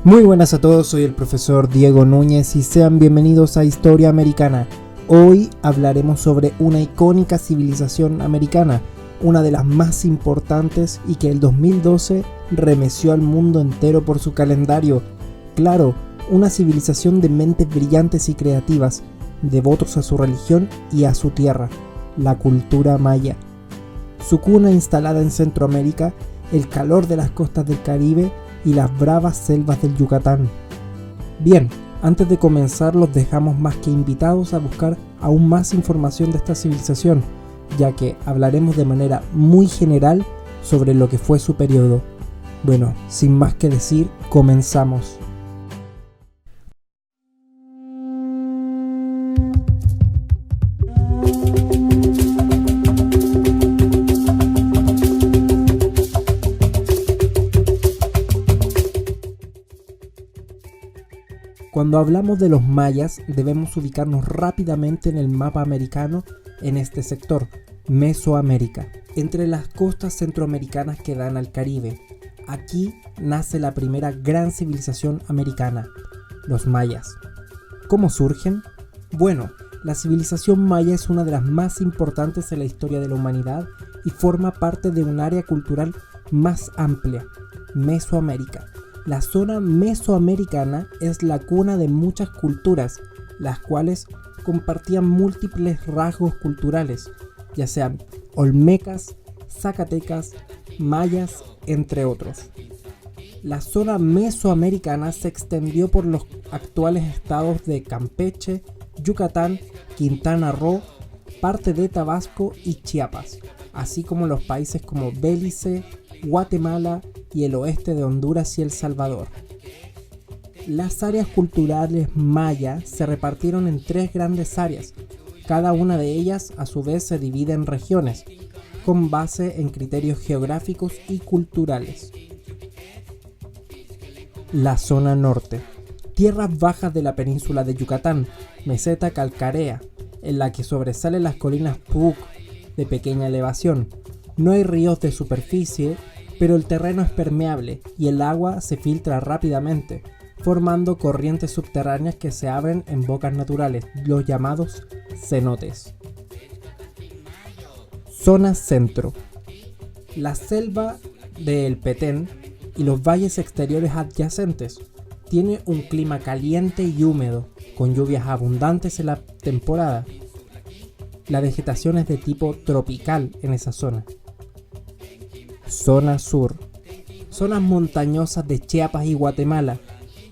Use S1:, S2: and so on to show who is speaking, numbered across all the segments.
S1: Muy buenas a todos, soy el profesor Diego Núñez y sean bienvenidos a Historia Americana. Hoy hablaremos sobre una icónica civilización americana, una de las más importantes y que el 2012 remeció al mundo entero por su calendario. Claro, una civilización de mentes brillantes y creativas, devotos a su religión y a su tierra, la cultura maya. Su cuna instalada en Centroamérica, el calor de las costas del Caribe y las bravas selvas del Yucatán. Bien, antes de comenzar los dejamos más que invitados a buscar aún más información de esta civilización, ya que hablaremos de manera muy general sobre lo que fue su periodo. Bueno, sin más que decir, comenzamos. Cuando hablamos de los mayas, debemos ubicarnos rápidamente en el mapa americano en este sector, Mesoamérica, entre las costas centroamericanas que dan al Caribe. Aquí nace la primera gran civilización americana, los mayas. ¿Cómo surgen? Bueno, la civilización maya es una de las más importantes en la historia de la humanidad y forma parte de un área cultural más amplia, Mesoamérica. La zona mesoamericana es la cuna de muchas culturas, las cuales compartían múltiples rasgos culturales, ya sean olmecas, zacatecas, mayas, entre otros. La zona mesoamericana se extendió por los actuales estados de Campeche, Yucatán, Quintana Roo, parte de Tabasco y Chiapas, así como los países como Belice, Guatemala y el oeste de Honduras y El Salvador. Las áreas culturales maya se repartieron en tres grandes áreas. Cada una de ellas a su vez se divide en regiones, con base en criterios geográficos y culturales. La zona norte. Tierras bajas de la península de Yucatán, meseta calcárea, en la que sobresalen las colinas Puuc, de pequeña elevación. No hay ríos de superficie, pero el terreno es permeable y el agua se filtra rápidamente, formando corrientes subterráneas que se abren en bocas naturales, los llamados cenotes. Zona centro. La selva de El Petén y los valles exteriores adyacentes. Tiene un clima caliente y húmedo, con lluvias abundantes en la temporada. La vegetación es de tipo tropical en esa zona. Zona sur. Zonas montañosas de Chiapas y Guatemala.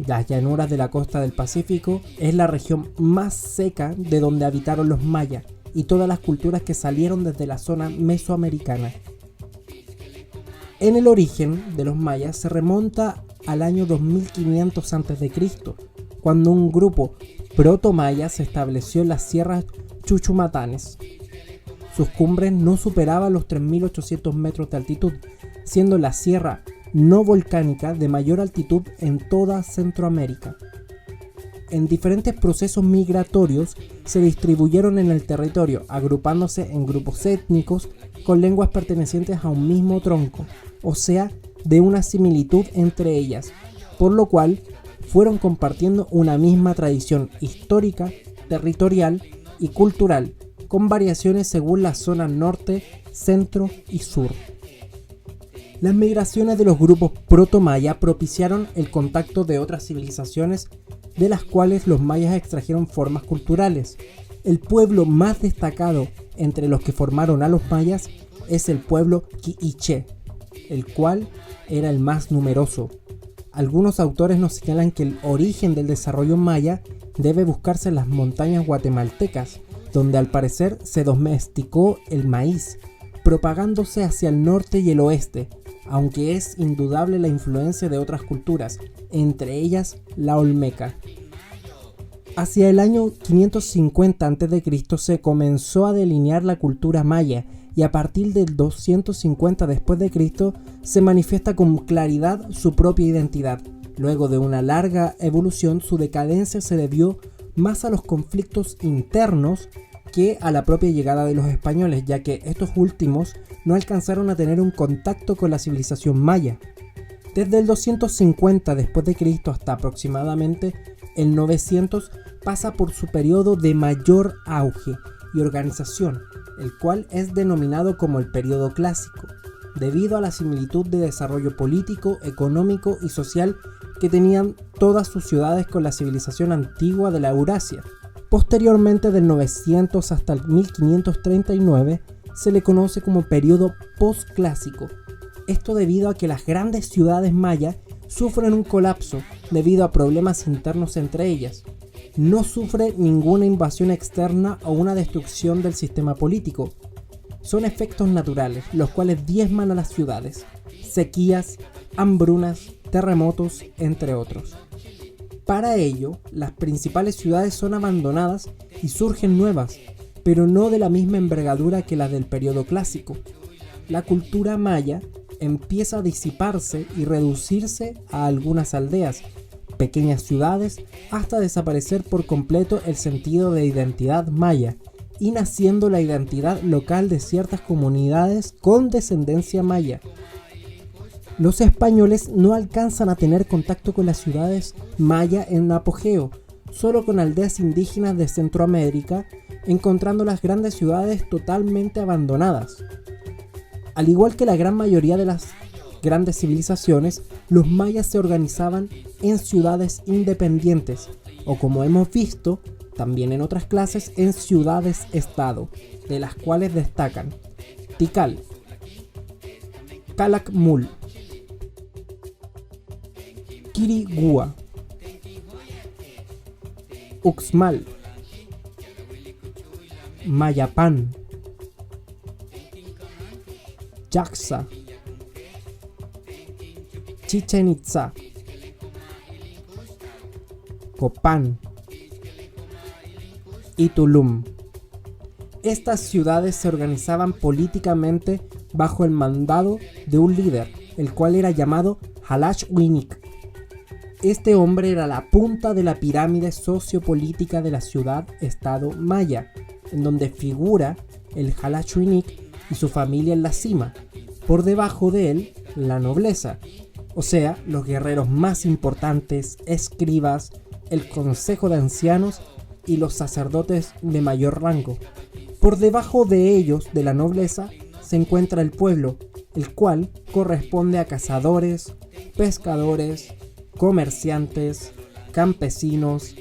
S1: Las llanuras de la costa del Pacífico es la región más seca de donde habitaron los mayas y todas las culturas que salieron desde la zona mesoamericana. En el origen de los mayas se remonta al año 2500 a.C., cuando un grupo proto-maya se estableció en las sierras Chuchumatanes. Sus cumbres no superaban los 3.800 metros de altitud, siendo la sierra no volcánica de mayor altitud en toda Centroamérica. En diferentes procesos migratorios se distribuyeron en el territorio, agrupándose en grupos étnicos con lenguas pertenecientes a un mismo tronco, o sea, de una similitud entre ellas, por lo cual fueron compartiendo una misma tradición histórica, territorial y cultural, con variaciones según la zona norte, centro y sur. Las migraciones de los grupos proto-maya propiciaron el contacto de otras civilizaciones, de las cuales los mayas extrajeron formas culturales. El pueblo más destacado entre los que formaron a los mayas es el pueblo Quiché, el cual era el más numeroso. Algunos autores nos señalan que el origen del desarrollo maya debe buscarse en las montañas guatemaltecas, donde al parecer se domesticó el maíz, propagándose hacia el norte y el oeste, aunque es indudable la influencia de otras culturas, entre ellas la olmeca. Hacia el año 550 a.C. se comenzó a delinear la cultura maya y a partir del 250 después de Cristo se manifiesta con claridad su propia identidad. Luego de una larga evolución, su decadencia se debió más a los conflictos internos que a la propia llegada de los españoles, ya que estos últimos no alcanzaron a tener un contacto con la civilización maya. Desde el 250 después de Cristo hasta aproximadamente el 900 pasa por su periodo de mayor auge y organización, el cual es denominado como el periodo clásico, debido a la similitud de desarrollo político, económico y social que tenían todas sus ciudades con la civilización antigua de la Eurasia. Posteriormente, del 900 hasta el 1539, se le conoce como periodo postclásico. Esto debido a que las grandes ciudades mayas sufren un colapso debido a problemas internos entre ellas. No sufre ninguna invasión externa o una destrucción del sistema político. Son efectos naturales, los cuales diezman a las ciudades, sequías, hambrunas, terremotos, entre otros. Para ello, las principales ciudades son abandonadas y surgen nuevas, pero no de la misma envergadura que la del periodo clásico. La cultura maya empieza a disiparse y reducirse a algunas aldeas, pequeñas ciudades, hasta desaparecer por completo el sentido de identidad maya, y naciendo la identidad local de ciertas comunidades con descendencia maya. Los españoles no alcanzan a tener contacto con las ciudades maya en apogeo, solo con aldeas indígenas de Centroamérica, encontrando las grandes ciudades totalmente abandonadas. Al igual que la gran mayoría de las grandes civilizaciones, los mayas se organizaban en ciudades independientes, o como hemos visto, también en otras clases, en ciudades-estado, de las cuales destacan Tikal, Calakmul, Quiriguá, Uxmal, Mayapán, Yaxha, Chichen Itzá, Copán y Tulum. Estas ciudades se organizaban políticamente bajo el mandado de un líder, el cual era llamado Xalachwinik. Este hombre era la punta de la pirámide sociopolítica de la ciudad-estado maya, en donde figura el Xalachwinik y su familia en la cima. Por debajo de él, la nobleza, o sea, los guerreros más importantes, escribas, el consejo de ancianos y los sacerdotes de mayor rango. Por debajo de ellos, de la nobleza, se encuentra el pueblo, el cual corresponde a cazadores, pescadores, comerciantes, campesinos,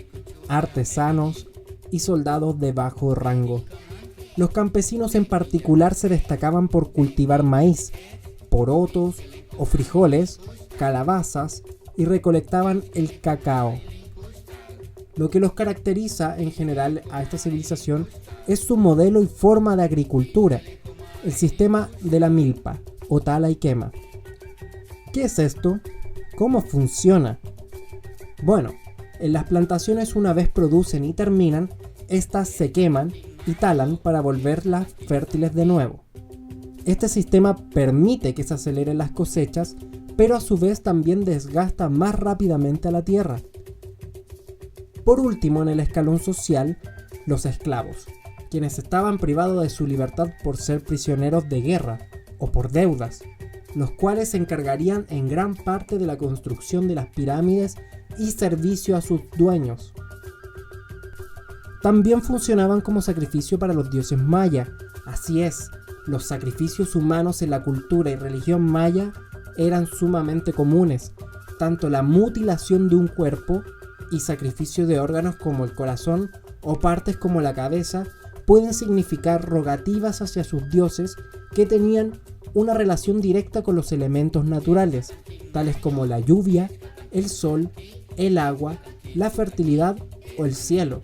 S1: artesanos y soldados de bajo rango. Los campesinos en particular se destacaban por cultivar maíz, porotos o frijoles, calabazas y recolectaban el cacao. Lo que los caracteriza en general a esta civilización es su modelo y forma de agricultura, el sistema de la milpa o tala y quema. ¿Qué es esto? ¿Cómo funciona? Bueno, en las plantaciones, una vez producen y terminan, estas se queman y talan para volverlas fértiles de nuevo. Este sistema permite que se aceleren las cosechas, pero a su vez también desgasta más rápidamente a la tierra. Por último, en el escalón social, los esclavos, quienes estaban privados de su libertad por ser prisioneros de guerra o por deudas, los cuales se encargarían en gran parte de la construcción de las pirámides y servicio a sus dueños. También funcionaban como sacrificio para los dioses maya. Así es, los sacrificios humanos en la cultura y religión maya eran sumamente comunes, tanto la mutilación de un cuerpo y sacrificio de órganos como el corazón o partes como la cabeza pueden significar rogativas hacia sus dioses que tenían una relación directa con los elementos naturales, tales como la lluvia, el sol, el agua, la fertilidad o el cielo.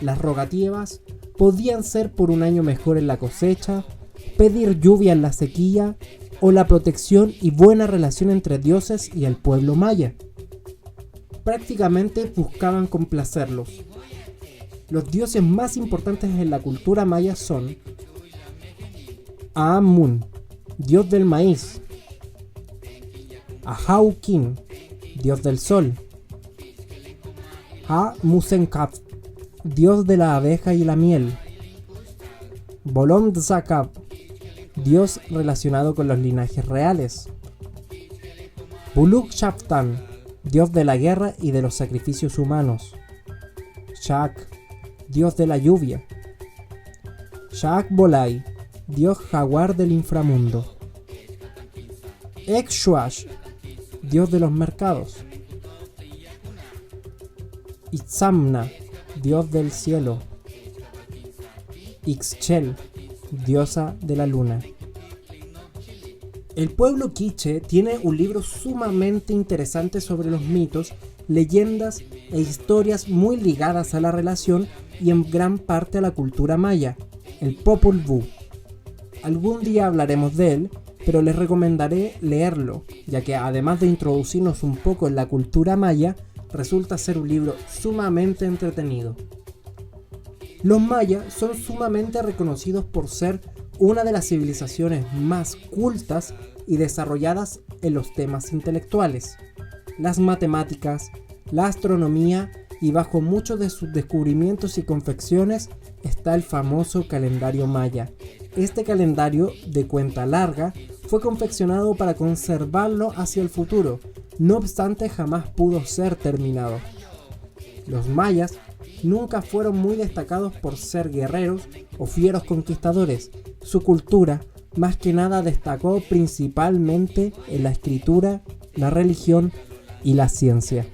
S1: Las rogativas podían ser por un año mejor en la cosecha, pedir lluvia en la sequía o la protección y buena relación entre dioses y el pueblo maya. Prácticamente buscaban complacerlos. Los dioses más importantes en la cultura maya son Aamun, dios del maíz; Ahaukin, dios del sol; Ha-Musenkab, dios de la abeja y la miel; Bolon-Tzakab, dios relacionado con los linajes reales; Buluk Shaftan, dios de la guerra y de los sacrificios humanos. Shak, dios de la lluvia. Shak Bolai, dios jaguar del inframundo. Exshuash, dios de los mercados. Itzamna, dios del cielo. Ixchel, diosa de la luna. El pueblo quiché tiene un libro sumamente interesante sobre los mitos, leyendas e historias muy ligadas a la relación y en gran parte a la cultura maya, el Popol Vuh. Algún día hablaremos de él, pero les recomendaré leerlo, ya que además de introducirnos un poco en la cultura maya, resulta ser un libro sumamente entretenido. Los mayas son sumamente reconocidos por ser una de las civilizaciones más cultas y desarrolladas en los temas intelectuales, las matemáticas, la astronomía y bajo muchos de sus descubrimientos y confecciones está el famoso calendario maya. Este calendario de cuenta larga fue confeccionado para conservarlo hacia el futuro, no obstante jamás pudo ser terminado. Los mayas nunca fueron muy destacados por ser guerreros o fieros conquistadores. Su cultura, más que nada, destacó principalmente en la escritura, la religión y la ciencia.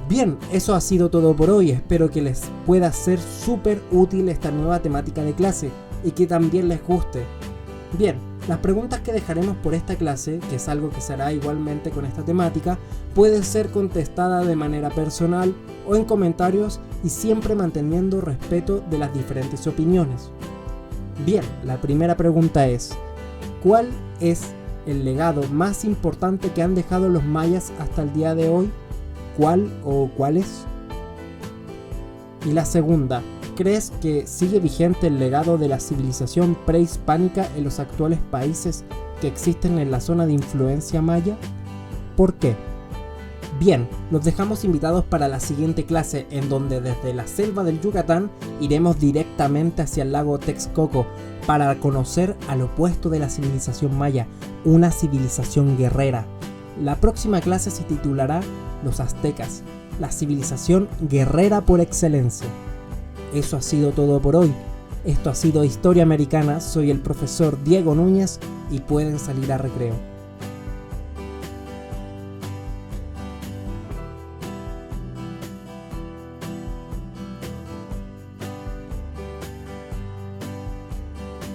S1: Bien, eso ha sido todo por hoy, espero que les pueda ser súper útil esta nueva temática de clase y que también les guste. Bien, las preguntas que dejaremos por esta clase, que es algo que se hará igualmente con esta temática, pueden ser contestadas de manera personal o en comentarios y siempre manteniendo respeto de las diferentes opiniones. Bien, la primera pregunta es, ¿cuál es el legado más importante que han dejado los mayas hasta el día de hoy? ¿Cuál o cuáles? Y la segunda, ¿crees que sigue vigente el legado de la civilización prehispánica en los actuales países que existen en la zona de influencia maya? ¿Por qué? Bien, los dejamos invitados para la siguiente clase, en donde desde la selva del Yucatán iremos directamente hacia el lago Texcoco para conocer al opuesto de la civilización maya, una civilización guerrera. La próxima clase se titulará Los aztecas, la civilización guerrera por excelencia. Eso ha sido todo por hoy. Esto ha sido Historia Americana, soy el profesor Diego Núñez y pueden salir a recreo.